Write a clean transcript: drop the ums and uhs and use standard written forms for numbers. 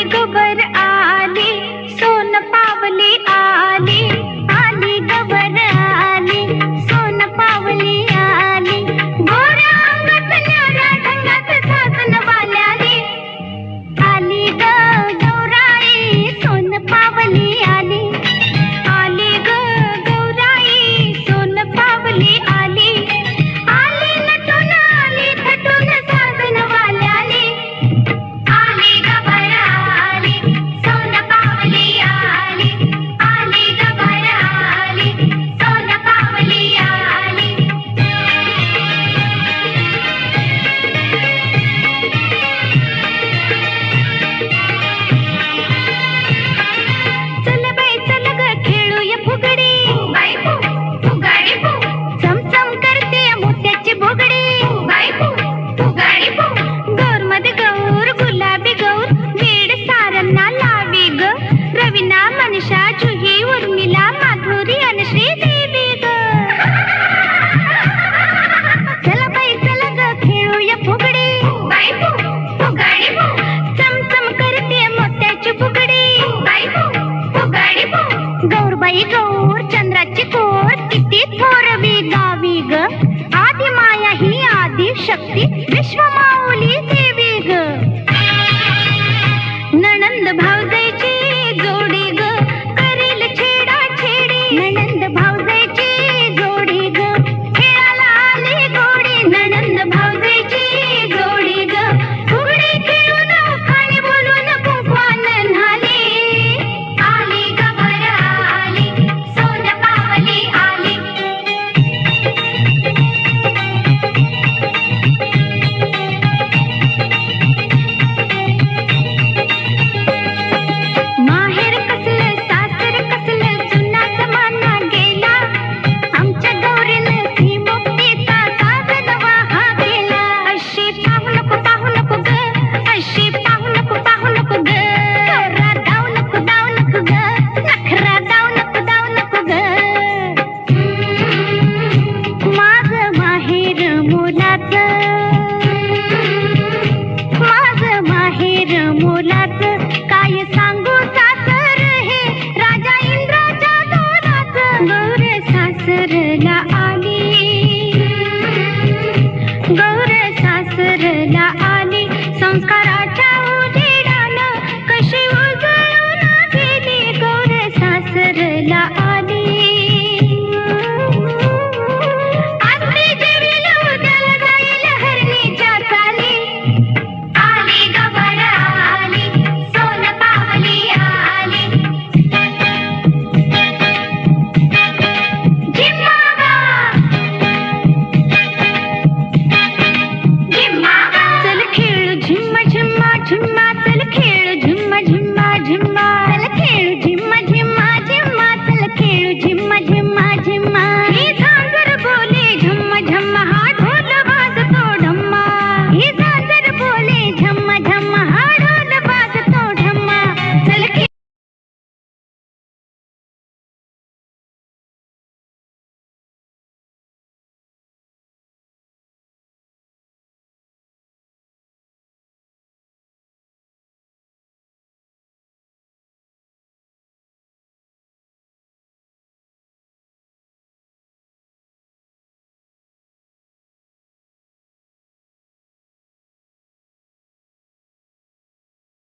गबर आली, सोन पावली आली, आली गबर आली, सोन पावली आली, गोऱ्या अंगात न्याऱ्या ढंगात सासन वाल्याली, आली ग गौराई सोन पावली आली, आली ग गौराई सोन पावली आली, आली नटून आली थटून सासन वाल्याली, आली गबर आली, सोन पावली आली, आली गबर आली, सोन पावली आली. चल बाई चल ग खेळूया फुगडी, बाई फु फुगाडी फु, चमचम करते मोत्याची बोगडी, बाई फु फुगाडी फु, गौर मध्ये गौर गुलाबी गौर, वेड सारंना लावी ग, रवीना मनीषा जुही उर्मिला माधुरी आणि श्रीदेवी ग. चला बाई चला ग खेळूया फुगडी, बाई फु फुगाडी फु, चमचम करते मोत्याची फुगडी, बाई फु फुगाडी फु, गौरबाई गौर